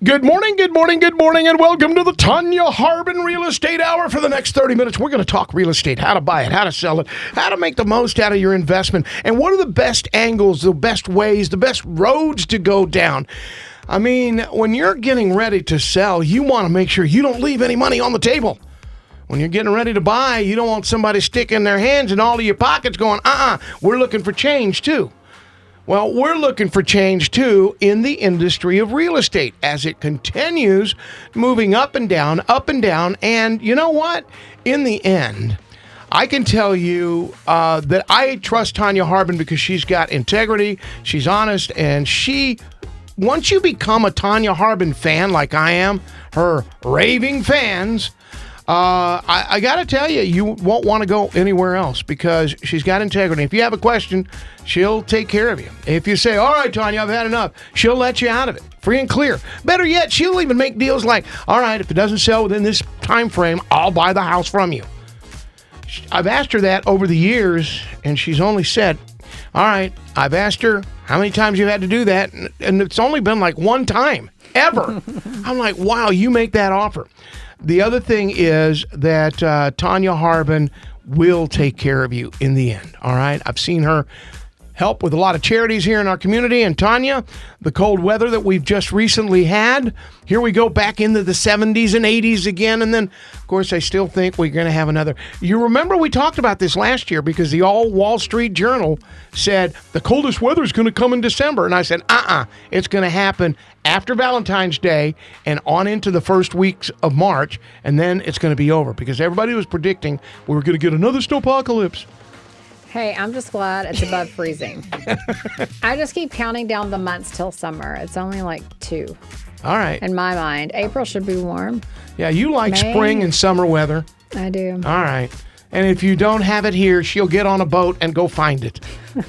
Good morning, good morning, good morning, and welcome to the Tonya Harbin Real Estate Hour. For the next 30 minutes, we're going to talk real estate, how to buy it, how to sell it, how to make the most out of your investment, and what are the best angles, the best ways, the best roads to go down. I mean, when you're getting ready to sell, you want to make sure you don't leave any money on the table. When you're getting ready to buy, you don't want somebody sticking their hands in all of your pockets going, we're looking for change too. Well, we're looking for change, too, in the industry of real estate as it continues moving up and down, and you know what? In the end, I can tell you that I trust Tonya Harbin because she's got integrity, she's honest, and once you become a Tonya Harbin fan like I am, her raving fans, I got to tell you, you won't want to go anywhere else because she's got integrity. If you have a question, she'll take care of you. If you say, all right, Tonya, I've had enough, she'll let you out of it, free and clear. Better yet, she'll even make deals like, all right, if it doesn't sell within this time frame, I'll buy the house from you. I've asked her that over the years, and she's only said, all right, I've asked her how many times you've had to do that, and it's only been like one time, ever. I'm like, wow, you make that offer. The other thing is that Tonya Harbin will take care of you in the end, all right? I've seen her help with a lot of charities here in our community. And Tonya, the cold weather that we've just recently had, here we go back into the 70s and 80s again. And then, of course, I still think we're going to have another. You remember we talked about this last year because the Wall Street Journal said the coldest weather is going to come in December. And I said, it's going to happen after Valentine's Day and on into the first weeks of March. And then it's going to be over because everybody was predicting we were going to get another snowpocalypse. Hey, I'm just glad it's above freezing. I just keep counting down the months till summer. It's only like 2. All right. In my mind. April should be warm. Yeah, you like May. Spring and summer weather. I do. All right. And if you don't have it here, she'll get on a boat and go find it.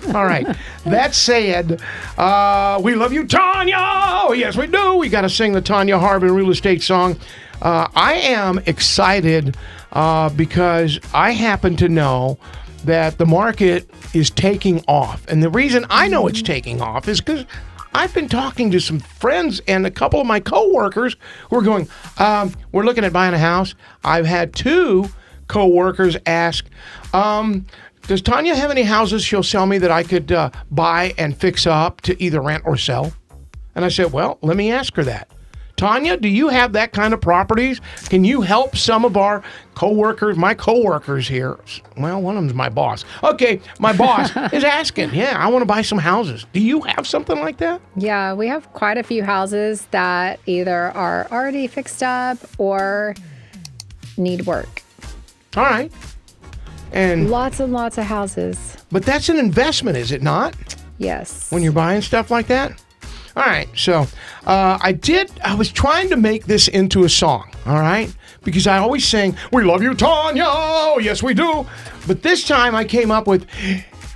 All right. That said, we love you, Tonya. Oh, yes, we do. We got to sing the Tonya Harbin Real Estate song. I am excited because I happen to know that the market is taking off. And the reason I know it's taking off is because I've been talking to some friends and a couple of my coworkers who are going, we're looking at buying a house. I've had 2 coworkers ask, does Tonya have any houses she'll sell me that I could buy and fix up to either rent or sell? And I said, well, let me ask her that. Tonya, do you have that kind of properties? Can you help some of our coworkers, my coworkers here? Well, one of them's my boss. Okay, my boss is asking, I want to buy some houses. Do you have something like that? Yeah, we have quite a few houses that either are already fixed up or need work. All right. And lots and lots of houses. But that's an investment, is it not? Yes. When you're buying stuff like that? All right, so I was trying to make this into a song, all right? Because I always sing, we love you, Tonya, oh, yes, we do. But this time I came up with,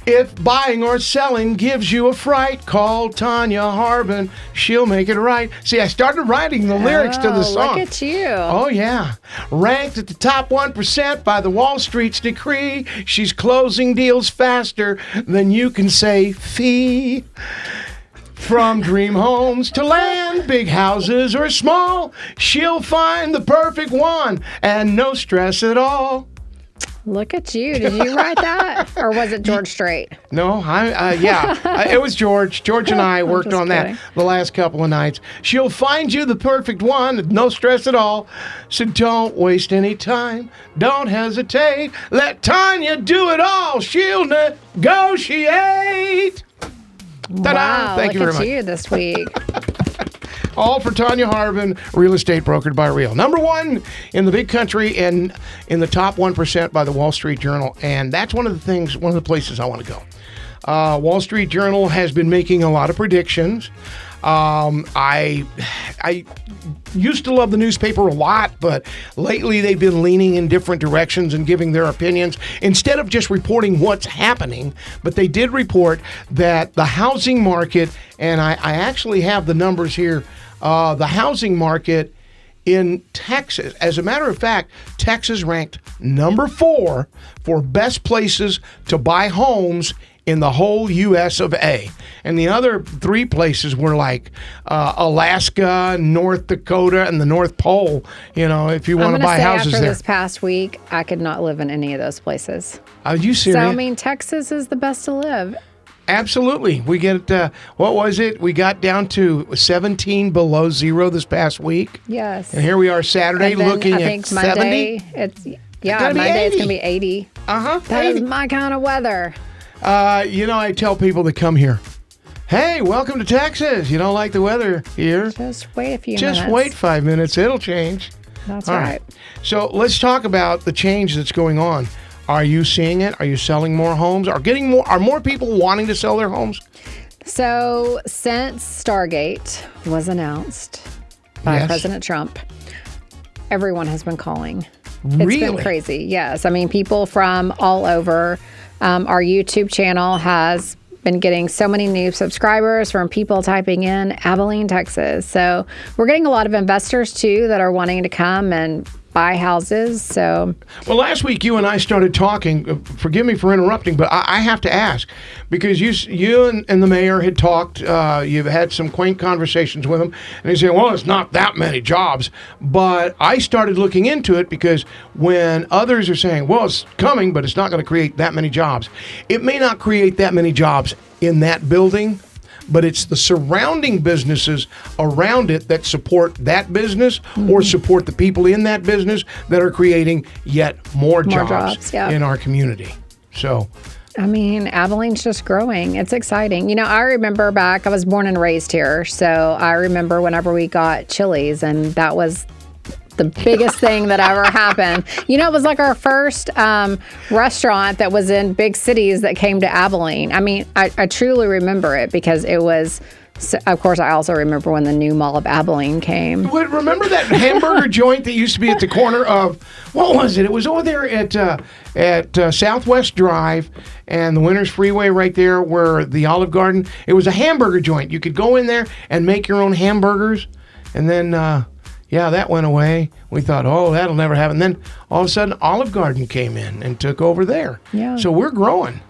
if buying or selling gives you a fright, call Tonya Harbin, she'll make it right. See, I started writing the lyrics to the song. Look at you. Oh, yeah. Ranked at the top 1% by the Wall Street's decree, she's closing deals faster than you can say fee. From dream homes to land, big houses or small, she'll find the perfect one and no stress at all. Look at you. Did you write that? Or was it George Strait? No, it was George. George and I worked on that the last couple of nights. She'll find you the perfect one, no stress at all. So don't waste any time. Don't hesitate. Let Tonya do it all. She'll negotiate. Ta-da! Wow, Thank you very much. Look at you this week. All for Tonya Harbin, real estate brokered by Real. Number 1 in the big country and in the top 1% by the Wall Street Journal. And that's one of the places I want to go. Wall Street Journal has been making a lot of predictions. I used to love the newspaper a lot, but lately they've been leaning in different directions and giving their opinions instead of just reporting what's happening. But they did report that the housing market, and I actually have the numbers here, the housing market in Texas. As a matter of fact, Texas ranked number 4 for best places to buy homes in the whole U.S. of A. And the other 3 places were like Alaska, North Dakota, and the North Pole. You know, if you want to buy houses after there. this past week, I could not live in any of those places. Are you serious? So, I mean, Texas is the best to live. Absolutely. We get, what was it? We got down to 17 below zero this past week. Yes. And here we are Saturday And then looking I think at Monday, 70. Monday it's going to be 80. Uh-huh. That is my kind of weather. You know, I tell people that come here, hey, welcome to Texas. You don't like the weather here? Just wait a few minutes. Just wait 5 minutes. It'll change. That's All right. So let's talk about the change that's going on. Are you seeing it? Are you selling more homes? Are more people wanting to sell their homes? So since Stargate was announced by President Trump, everyone has been calling. Really? It's been crazy. Yes. I mean, people from all over. Our YouTube channel has been getting so many new subscribers from people typing in Abilene, Texas. So we're getting a lot of investors too that are wanting to come and buy houses. So, well, last week you and I started talking. Forgive me for interrupting, but I have to ask because you and the mayor had talked. You've had some quaint conversations with him, and he said, "Well, it's not that many jobs." But I started looking into it because when others are saying, "Well, it's coming, but it's not going to create that many jobs," it may not create that many jobs in that building. But it's the surrounding businesses around it that support that business or support the people in that business that are creating yet more jobs in our community. So, I mean, Abilene's just growing. It's exciting. You know, I remember back, I was born and raised here. So I remember whenever we got Chili's, and that was the biggest thing that ever happened. You know, it was like our first restaurant that was in big cities that came to Abilene. I mean, I truly remember it because it was, of course, I also remember when the new Mall of Abilene came. Remember that hamburger joint that used to be at the corner of, what was it? It was over there at Southwest Drive and the Winners Freeway right there where the Olive Garden. It was a hamburger joint. You could go in there and make your own hamburgers. And then... yeah, that went away. We thought, oh, that'll never happen. Then all of a sudden, Olive Garden came in and took over there. Yeah. So we're growing.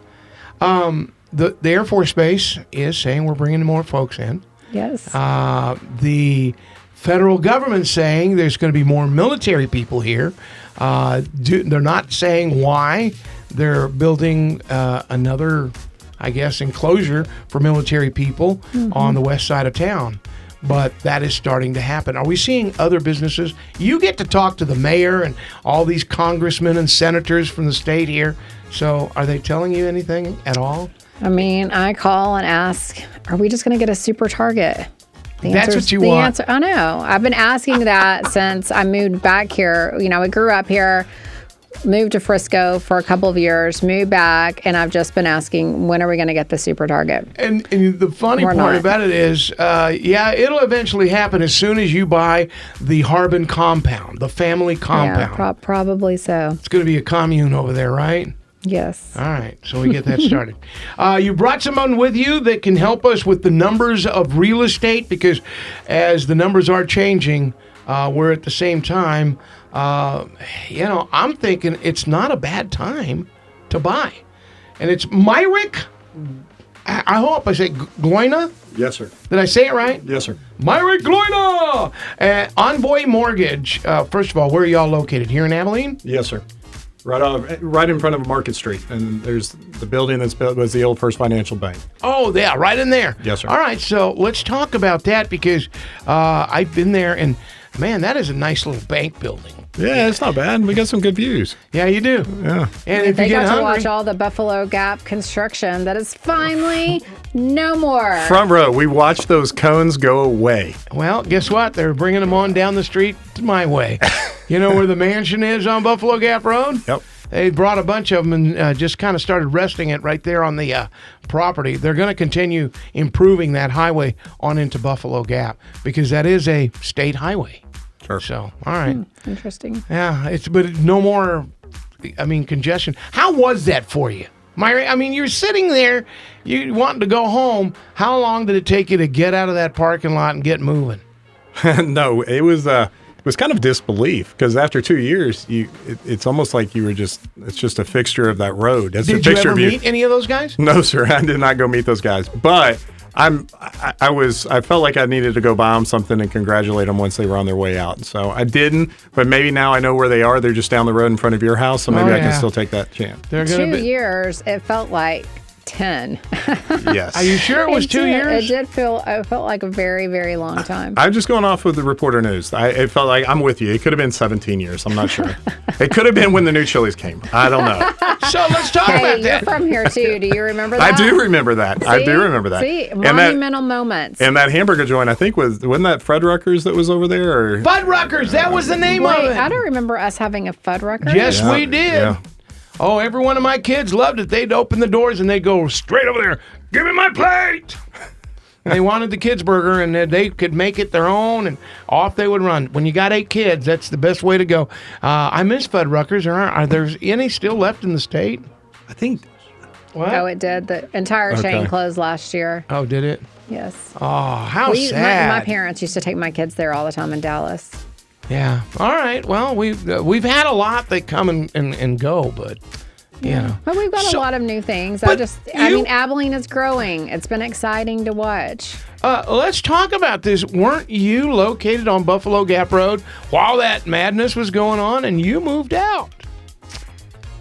The Air Force Base is saying we're bringing more folks in. Yes. The federal government's saying there's going to be more military people here. They're not saying why. They're building another, I guess, enclosure for military people on the west side of town. But that is starting to happen. Are we seeing other businesses? You get to talk to the mayor and all these congressmen and senators from the state here. So are they telling you anything at all? I mean, I call and ask, are we just going to get a super Target? That's what you want. I know. I've been asking that since I moved back here. You know, I grew up here, moved to Frisco for a couple of years, moved back, and I've just been asking, when are we going to get the super Target? And the funny part about it is, it'll eventually happen as soon as you buy the Harbin compound, the family compound. Yeah, probably so. It's going to be a commune over there, right? Yes. All right, so we get that started. You brought someone with you that can help us with the numbers of real estate because as the numbers are changing, we're at the same time, I'm thinking it's not a bad time to buy. And it's Myrick. I hope I say Gloyna. Yes, sir. Did I say it right? Yes, sir. Myrick Gloyna. Envoy Mortgage. First of all, where are y'all located? Here in Abilene? Yes, sir. Right in front of Market Street, and there's the building that's built was the old First Financial Bank. Oh, yeah, right in there. Yes, sir. All right, so let's talk about that because I've been there, and man, that is a nice little bank building. Yeah, it's not bad. We got some good views. Yeah, you do. Yeah. And if they you get got hungry, to watch all the Buffalo Gap construction that is finally no more. Front row, we watched those cones go away. well, guess what? They're bringing them on down the street my way. You know where the mansion is on Buffalo Gap Road? Yep. They brought a bunch of them and just kind of started resting it right there on the property. They're going to continue improving that highway on into Buffalo Gap because that is a state highway. Sure. So, all right. Interesting. Yeah, but no more, congestion. How was that for you? Myra, you're sitting there, you wanting to go home. How long did it take you to get out of that parking lot and get moving? No, it was was kind of disbelief because after 2 years, it's almost like it's just a fixture of that road. It's Did a fixture you ever of meet any of those guys? No, sir. I did not go meet those guys. But I felt like I needed to go buy them something and congratulate them once they were on their way out. So I didn't, but maybe now I know where they are. They're just down the road in front of your house, so maybe I can still take that chance. They're 2 years, it felt like 10. Yes. Are you sure it was 2 years? It felt like a very, very long time. I'm just going off with the reporter news. It felt like I'm with you. It could have been 17 years. I'm not sure. It could have been when the new Chili's came. I don't know. So let's talk Hey, about you're that. from here too. Do you remember that? I do remember that. I do remember that. See, And monumental moments. And that hamburger joint, I think, wasn't that Fuddruckers that was over there? Or? Fuddruckers, that was the name of Wait, it. I don't remember us having a Fuddrucker. Yes, Yeah, we did. yeah. Oh, every one of my kids loved it. They'd open the doors and they'd go straight over there. Give me my plate. They wanted the kids' burger, and they could make it their own, and off they would run. When you got 8 kids, that's the best way to go. I miss Fuddruckers. Are there any still left in the state? I think. What? Oh, it did. The entire chain Okay. closed last year. Oh, did it? Yes. Oh, how My sad. parents used to take my kids there all the time in Dallas. Yeah. All right. Well, we've had a lot that come and go, but you know. But we've got So- a lot of new things. but I you- mean, Abilene is growing. It's been exciting to watch. Let's talk about this. Weren't you located on Buffalo Gap Road while that madness was going on, and you moved out?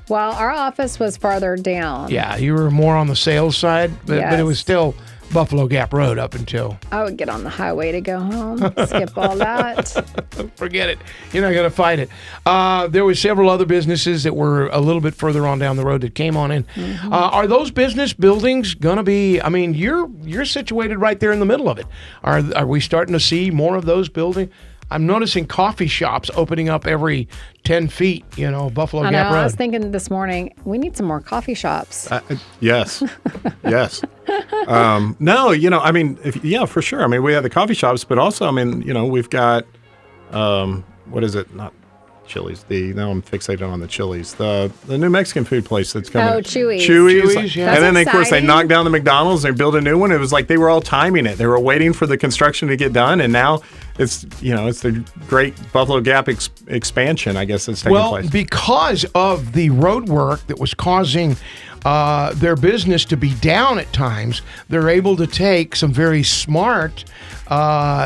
Well, our office was farther down. Yeah, you were more on the sales side, but it was Yes. still Buffalo Gap Road up until. I would get on the highway to go home, skip all that. Forget it. You're not going to fight it. There were several other businesses that were a little bit further on down the road that came on in. Mm-hmm. Are those business buildings going to be? I mean, you're situated right there in the middle of it. Are we starting to see more of those buildings? I'm noticing coffee shops opening up every 10 feet. Buffalo I know. Gap Road. I was thinking this morning, we need some more coffee shops. Yes. Yes. No, I mean, for sure. I mean, we have the coffee shops, but also, I mean, we've got, what is it? Not Chili's. Now I'm fixated on the Chili's. The new Mexican food place that's coming. Oh, Chuy's. Chuy's, yeah. And then, That's of course, they exciting. knocked down the McDonald's. They built a new one. It was like they were all timing it. They were waiting for the construction to get done, and now it's the great Buffalo Gap expansion, I guess, that's taking place. Because of the road work that was causing their business to be down at times, they're able to take some very smart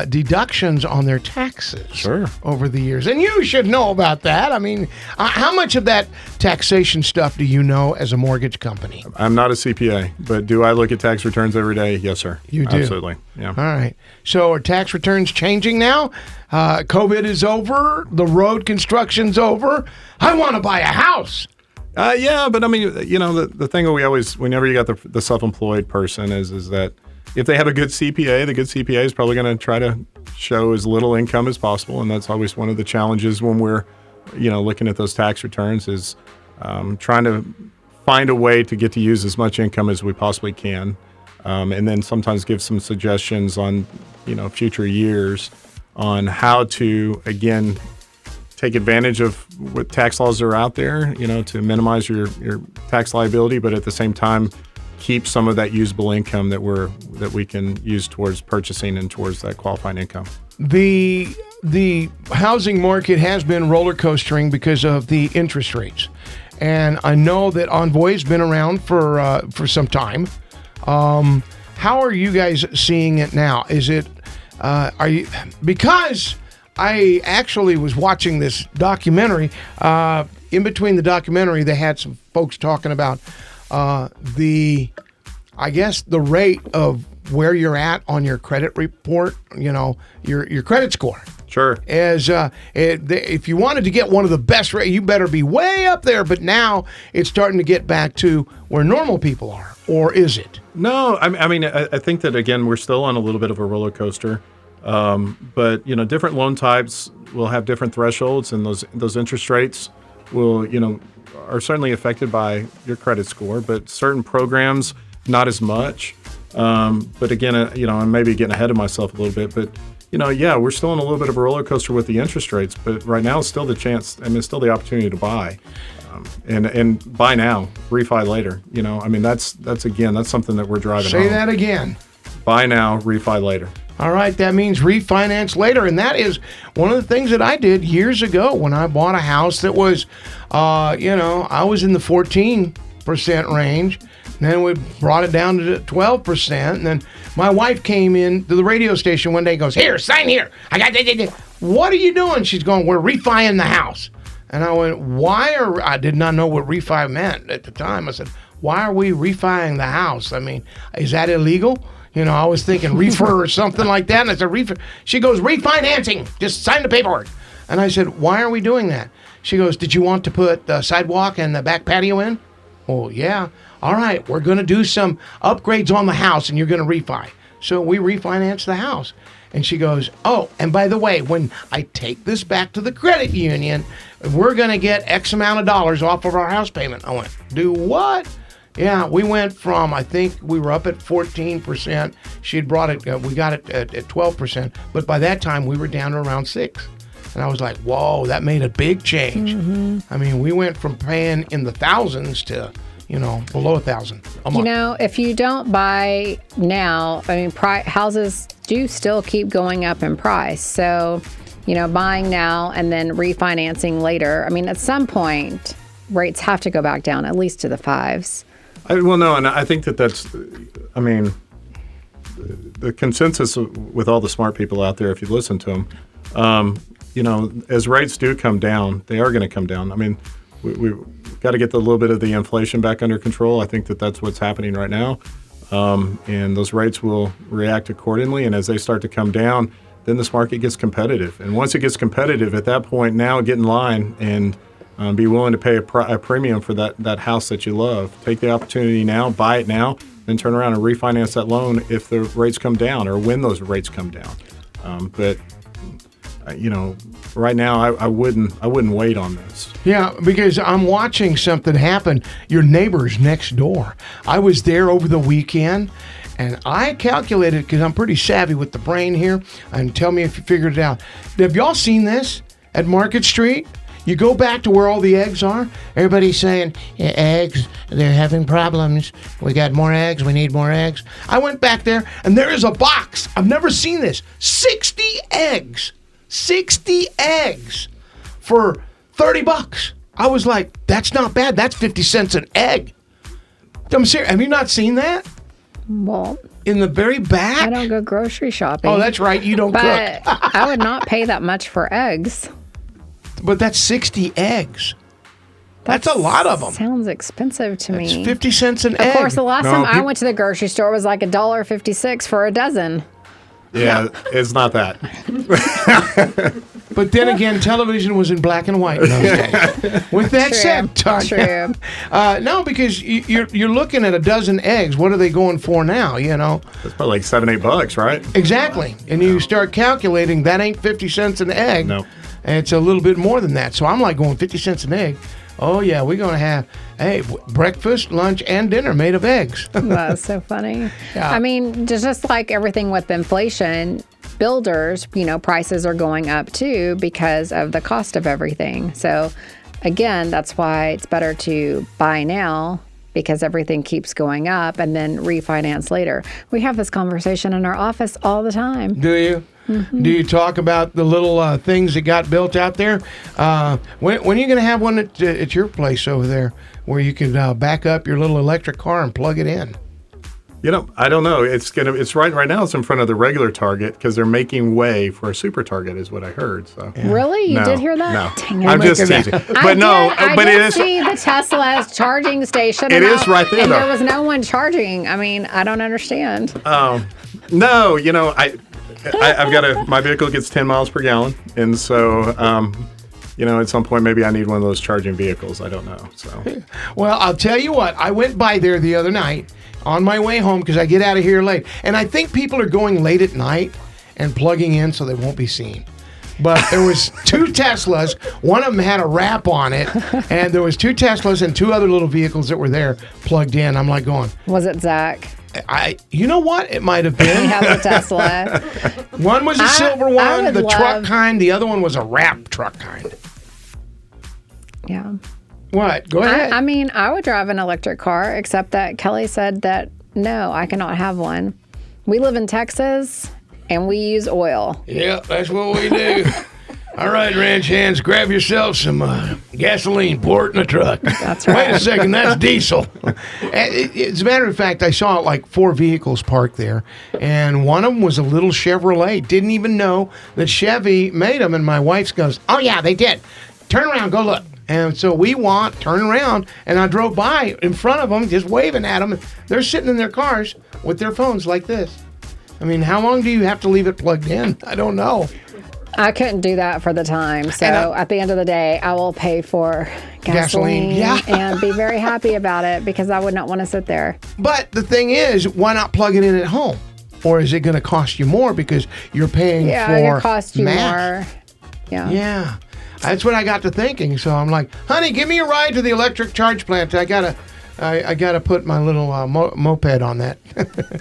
deductions on their taxes over the years. And you should know about that. I mean, how much of that taxation stuff do you know as a mortgage company? I'm not a CPA, but do I look at tax returns every day? Yes, sir. You do? Absolutely. Yeah. All right. So are tax returns changing now? COVID is over. The road construction's over. I want to buy a house. Yeah, but I mean, the thing that we always, whenever you got the self-employed person is that if they have a good CPA, the good CPA is probably going to try to show as little income as possible. And that's always one of the challenges when we're, looking at those tax returns is trying to find a way to get to use as much income as we possibly can. And then sometimes give some suggestions on, future years on how to, again, take advantage of what tax laws are out there, to minimize your tax liability, but at the same time, keep some of that usable income that we can use towards purchasing and towards that qualifying income. The housing market has been roller coastering because of the interest rates, and I know that Envoy's been around for some time. How are you guys seeing it now? Is it because I actually was watching this documentary. In between the documentary, they had some folks talking about the rate of where you're at on your credit report, your credit score. Sure. If you wanted to get one of the best rates, you better be way up there. But now it's starting to get back to where normal people are, or is it? No, I mean, I think that, again, we're still on a little bit of a roller coaster. But, different loan types will have different thresholds, and those interest rates will, are certainly affected by your credit score, but certain programs, not as much. But again, I'm maybe getting ahead of myself a little bit, but, we're still in a little bit of a roller coaster with the interest rates, but right now it's still the chance, it's still the opportunity to buy. And buy now, refi later. That's something that we're driving home. Say that again. Buy now, refi later. All right, that means refinance later. And that is one of the things that I did years ago when I bought a house that was, I was in the 14% range. And then we brought it down to 12%. And then my wife came in to the radio station one day and goes, "Here, sign here. I got it. What are you doing?" She's going, "We're refining the house." And I went, I did not know what refi meant at the time. I said, "Why are we refining the house? I mean, is that illegal?" I was thinking reefer or something like that. And I said, reefer. She goes, "Refinancing. Just sign the paperwork." And I said, "Why are we doing that?" She goes, "Did you want to put the sidewalk and the back patio in?" "Oh, yeah." "All right, we're going to do some upgrades on the house and you're going to refi." So we refinanced the house. And she goes, "Oh, and by the way, when I take this back to the credit union, we're going to get X amount of dollars off of our house payment." I went, "Do what?" Yeah, we went from, I think we were up at 14%. She had brought it, we got it at 12%. But by that time, we were down to around 6. And I was like, whoa, that made a big change. Mm-hmm. I mean, we went from paying in the thousands to, below 1,000 a month. If you don't buy now, I mean, houses do still keep going up in price. So, buying now and then refinancing later, I mean, at some point, rates have to go back down, at least to the 5s. And I think that's, the consensus with all the smart people out there, if you listen to them, as rates do come down, they are going to come down. I mean, we've got to get a little bit of the inflation back under control. I think that's what's happening right now. And those rates will react accordingly. And as they start to come down, then this market gets competitive. And once it gets competitive, at that point, now get in line and be willing to pay a premium for that house that you love. Take the opportunity now, buy it now, then turn around and refinance that loan if the rates come down or when those rates come down. But right now I wouldn't wait on this. Yeah, because I'm watching something happen. Your neighbors next door. I was there over the weekend, and I calculated, because I'm pretty savvy with the brain here, and tell me if you figured it out. Have y'all seen this at Market Street? You go back to where all the eggs are. Everybody's saying, "Yeah, eggs, they're having problems. We got more eggs. We need more eggs." I went back there, and there is a box. I've never seen this. 60 eggs. 60 eggs for $30. I was like, that's not bad. That's 50 cents an egg. I'm serious. Have you not seen that? Well, in the very back? I don't go grocery shopping. Oh, that's right. You don't cook. I would not pay that much for eggs. But that's 60 eggs. That's a lot of them. Sounds expensive to me. It's 50 cents an egg. Of course, the last time I went to the grocery store was like $1.56 for a dozen. Yeah, it's not that. But then again, television was in black and white in those days. With that said, Tonya, no, because you're looking at a dozen eggs. What are they going for now? It's probably like $7-8, right? Exactly, and you start calculating that ain't 50 cents an egg. No. And it's a little bit more than that. So I'm like going 50 cents an egg. Oh, yeah, we're going to have, breakfast, lunch, and dinner made of eggs. That's so funny. Yeah. I mean, just like everything with inflation, builders, prices are going up too because of the cost of everything. So, again, that's why it's better to buy now because everything keeps going up and then refinance later. We have this conversation in our office all the time. Do you? Mm-hmm. Do you talk about the little things that got built out there? When are you going to have one at your place over there where you can back up your little electric car and plug it in? I don't know. It's right now. It's in front of the regular Target because they're making way for a super Target, is what I heard. So really, you did hear that? No, Dang it. I'm just teasing. But I it is. See the Tesla's charging station. It is right there, and though. There was no one charging. I mean, I don't understand. No, I've got my vehicle gets 10 miles per gallon, and so at some point maybe I need one of those charging vehicles. I don't know. So, well, I'll tell you what. I went by there the other night on my way home because I get out of here late, and I think people are going late at night and plugging in so they won't be seen. But there was 2 Teslas. One of them had a wrap on it, and there was 2 Teslas and 2 other little vehicles that were there plugged in. I'm like going, was it Zach? You know what? It might have been. He has a Tesla. One was a silver one, the truck kind. The other one was a wrap truck kind. Yeah. What? Go ahead. I mean, I would drive an electric car, except that Kelly said that, no, I cannot have one. We live in Texas, And we use oil. Yeah, that's what we do. All right, ranch hands, grab yourself some gasoline, pour it in the truck. That's right. Wait a second, that's diesel. As a matter of fact, I saw like 4 vehicles parked there, and one of them was a little Chevrolet. Didn't even know that Chevy made them, and my wife goes, "Oh yeah, they did. Turn around, go look." And so turn around, and I drove by in front of them, just waving at them. They're sitting in their cars with their phones like this. I mean, how long do you have to leave it plugged in? I don't know. I couldn't do that for the time. So at the end of the day, I will pay for gasoline yeah. and be very happy about it because I would not want to sit there. But the thing is, why not plug it in at home? Or is it going to cost you more because you're paying for it costs you mass? more. Yeah. Yeah. That's what I got to thinking. So I'm like, honey, give me a ride to the electric charge plant. I gotta put my little moped on that.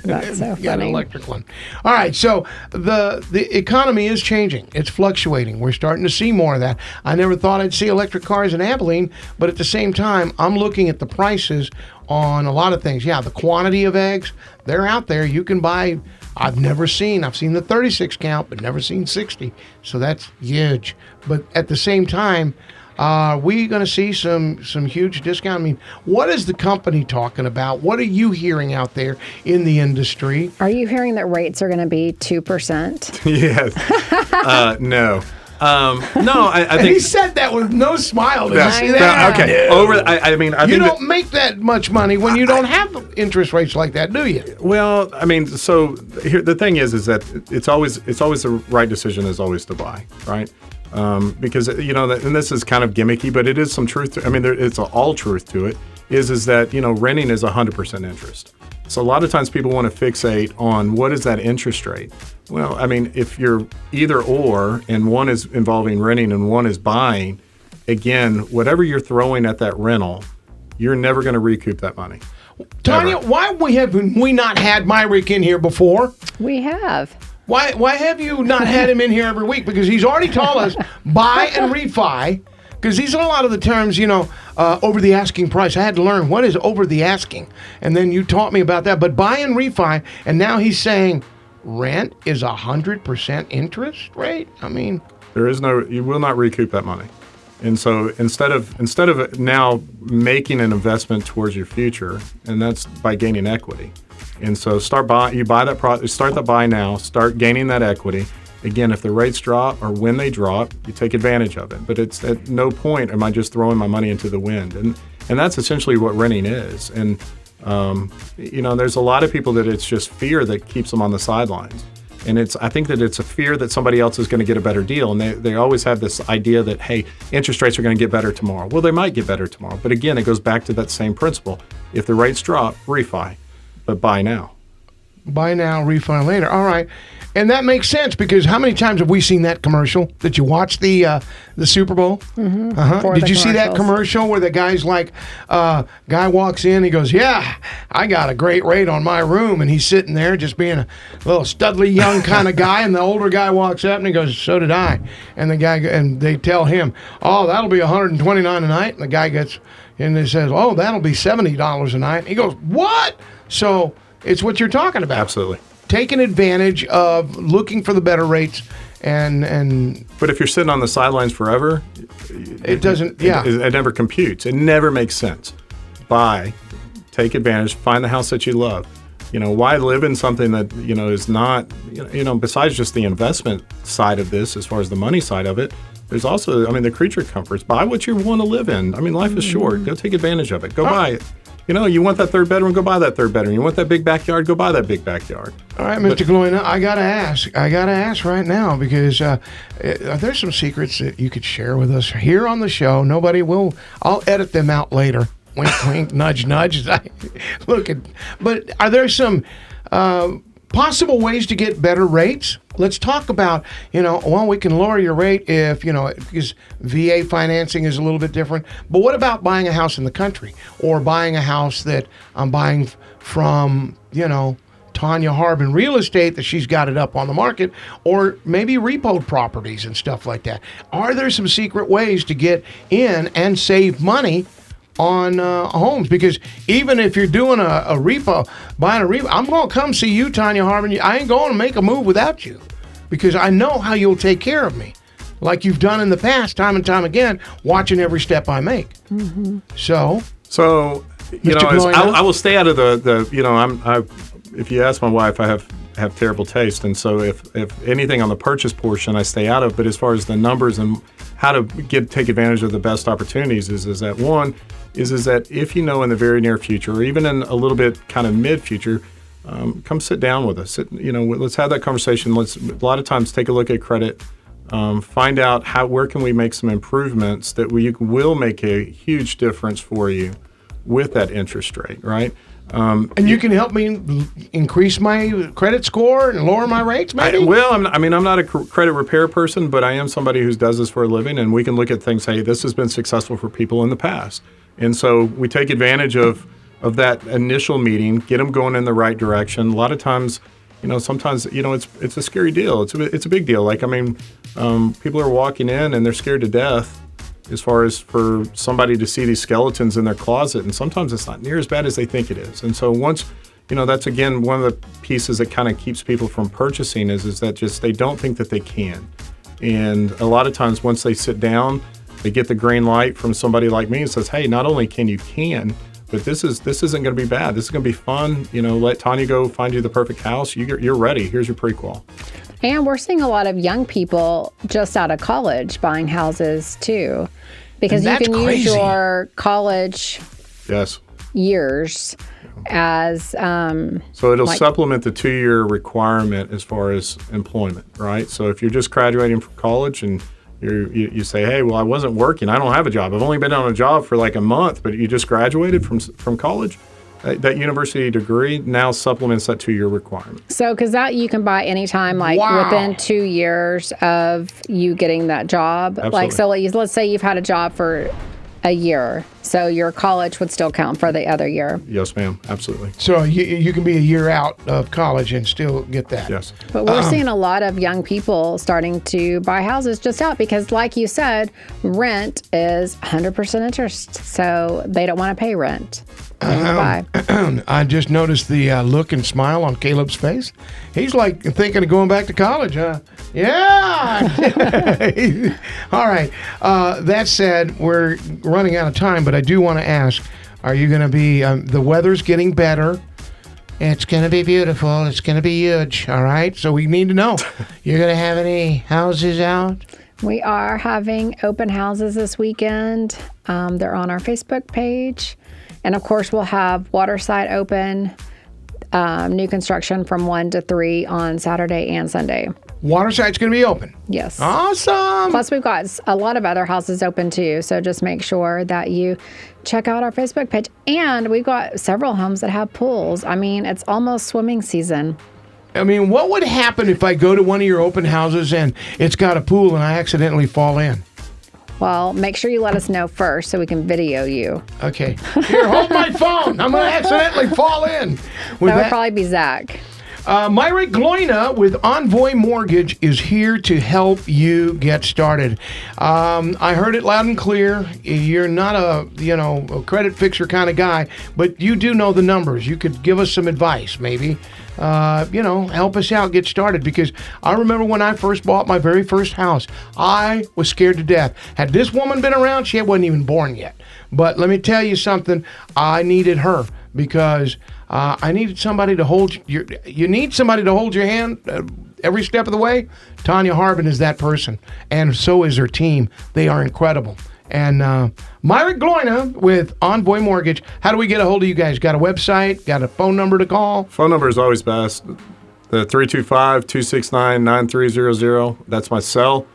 That's so Got an funny. electric one. All right, so the economy is changing. It's fluctuating. We're starting to see more of that. I never thought I'd see electric cars in Abilene, but at the same time, I'm looking at the prices on a lot of things. Yeah, the quantity of eggs, they're out there. You can buy. I've seen the 36 count, but never seen 60. So that's huge. But at the same time, we going to see some huge discount. I mean, what is the company talking about? What are you hearing out there in the industry? Are you hearing that rates are going to be 2%? Yes. No. No, I And think he said that with no smile. Did you Yeah. see I that? know. okay. I mean, I You think don't make that much money when you don't have interest rates like that, do you? well, I mean, so here the thing is that it's always the right decision is always to buy, right? Because and this is kind of gimmicky, but it is some truth. It's all truth to it. Is that renting is 100% interest. So a lot of times people want to fixate on what is that interest rate. Well, I mean, if you're either or, and one is involving renting and one is buying, again, whatever you're throwing at that rental, you're never going to recoup that money. Tonya, Ever. why have we not had Myrick in here before? We have. Why have you not had him in here every week? Because he's already told us buy and refi. Because these are a lot of the terms, over the asking price. I had to learn what is over the asking. And then you taught me about that. But buy and refi, and now he's saying rent is 100% interest rate? I mean, You will not recoup that money. And so instead of now making an investment towards your future, and that's by gaining equity. And so start that buy now, start gaining that equity. Again, if the rates drop or when they drop, you take advantage of it. But it's at no point am I just throwing my money into the wind. And that's essentially what renting is. And, there's a lot of people that it's just fear that keeps them on the sidelines. And I think that it's a fear that somebody else is going to get a better deal. And they always have this idea that, hey, interest rates are going to get better tomorrow. Well, they might get better tomorrow. But again, it goes back to that same principle. If the rates drop, refi, but buy now. buy now, refi later. All right. And that makes sense because how many times have we seen that commercial? Did you watch the Super Bowl? Mm-hmm. Uh-huh. Did you see that commercial where the guy's like, guy walks in, he goes, yeah, I got a great rate on my room. And he's sitting there just being a little studly young kind of guy. And the older guy walks up and he goes, so did I. And they tell him, oh, that'll be $129 a night. And the guy gets, and they says, oh, that'll be $70 a night. He goes, what? So it's what you're talking about. Absolutely. Taking advantage of looking for the better rates and But if you're sitting on the sidelines forever, it doesn't, yeah. It never computes. It never makes sense. Buy, take advantage, find the house that you love. Why live in something that, is not, besides just the investment side of this, as far as the money side of it, there's also, the creature comforts. Buy what you want to live in. Life is short. Go take advantage of it. Go buy it. You want that third bedroom, go buy that third bedroom. You want that big backyard, go buy that big backyard. All right, Mr. Gloyna, I got to ask right now because are there some secrets that you could share with us here on the show? I'll edit them out later. Wink, wink, nudge, nudge. But are there some possible ways to get better rates? Let's talk about, we can lower your rate if, because VA financing is a little bit different. But what about buying a house in the country or buying a house that I'm buying from, Tonya Harbin real estate that she's got it up on the market, or maybe repo properties and stuff like that? Are there some secret ways to get in and save money on homes, because even if you're doing a repo, buying a repo, I'm going to come see you, Tonya Harbin. I ain't going to make a move without you, because I know how you'll take care of me, like you've done in the past, time and time again, watching every step I make. Mm-hmm. So you know, Gloyna? I will stay out of the you know, if you ask my wife, I have terrible taste, and so if anything on the purchase portion, I stay out of. But as far as the numbers and how to take advantage of the best opportunities is that one is that if you know in the very near future, or even in a little bit kind of mid future, come sit down with us. Let's have that conversation. Let's a lot of times take a look at credit, find out where can we make some improvements that will make a huge difference for you with that interest rate, right? and you can help me increase my credit score and lower my rates, maybe? I'm not a credit repair person, but I am somebody who does this for a living, and we can look at things, hey, this has been successful for people in the past. And so we take advantage of that initial meeting, get them going in the right direction. A lot of times, sometimes, it's a scary deal. It's a big deal. Like, people are walking in and they're scared to death as far as for somebody to see these skeletons in their closet. And sometimes it's not near as bad as they think it is. And so once, that's again, one of the pieces that kind of keeps people from purchasing is that just they don't think that they can. And a lot of times once they sit down, they get the green light from somebody like me and says, hey, not only can, but this isn't going to be bad. This is going to be fun. Let Tonya go find you the perfect house. You're ready. Here's your prequal. And we're seeing a lot of young people just out of college buying houses too, because you can use your college years as so it'll supplement the 2-year requirement as far as employment, right? So if you're just graduating from college and you say, hey, well, I wasn't working, I don't have a job, I've only been on a job for like a month, but you just graduated from college, that university degree now supplements that 2-year requirement. So, because that you can buy anytime, like within 2 years of you getting that job. Absolutely. Like, so let's say you've had a job for a year, so your college would still count for the other year. Yes, ma'am. Absolutely. So you can be a year out of college and still get that. Yes. But we're seeing a lot of young people starting to buy houses just out because, like you said, rent is 100% interest, so they don't want to pay rent. I just noticed the look and smile on Caleb's face. He's like thinking of going back to college, huh? Yeah. All right. That said, we're running out of time, but I do want to ask, are you going to be, the weather's getting better. It's going to be beautiful. It's going to be huge. All right. So we need to know, you're going to have any houses out? We are having open houses this weekend. They're on our Facebook page. And of course, we'll have Waterside open, new construction from 1 to 3 on Saturday and Sunday. Waterside's going to be open. Yes. Awesome. Plus, we've got a lot of other houses open too. So just make sure that you check out our Facebook page. And we've got several homes that have pools. It's almost swimming season. What would happen if I go to one of your open houses and it's got a pool and I accidentally fall in? Well, make sure you let us know first so we can video you. Okay. Here, hold my phone. I'm going to accidentally fall in. That would probably be Zach. Myrick Gloyna with Envoy Mortgage is here to help you get started. I heard it loud and clear. You're not a credit fixer kind of guy, but you do know the numbers. You could give us some advice, maybe. Help us out, get started. Because I remember when I first bought my very first house, I was scared to death. Had this woman been around, she wasn't even born yet. But let me tell you something, I needed her because I needed somebody to hold you need somebody to hold your hand every step of the way. Tonya Harbin is that person, and so is her team. They are incredible. And Myrick Gloyna with Envoy Mortgage. How do we get a hold of you guys? Got a website? Got a phone number to call? Phone number is always best. The 325-269-9300. That's my cell.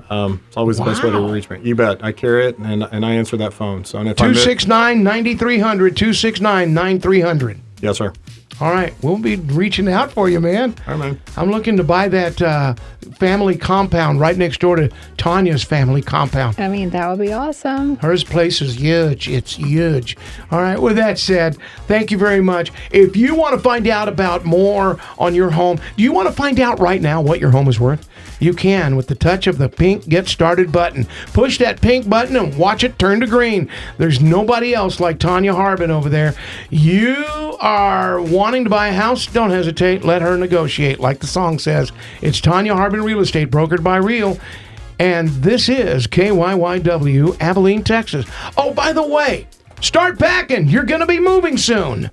It's always the best way to reach me. You bet. I carry it, and I answer that phone. So 269-9300, 269-9300. Yes, sir. All right. We'll be reaching out for you, man. All right, man. I'm looking to buy that family compound right next door to Tonya's family compound. That would be awesome. Hers place is huge. It's huge. All right. With that said, thank you very much. If you want to find out about more on your home, do you want to find out right now what your home is worth? You can with the touch of the pink Get Started button. Push that pink button and watch it turn to green. There's nobody else like Tonya Harbin over there. You are wanting to buy a house? Don't hesitate. Let her negotiate. Like the song says, it's Tonya Harbin Real Estate, brokered by Real. And this is KYYW, Abilene, Texas. Oh, by the way, start packing. You're going to be moving soon.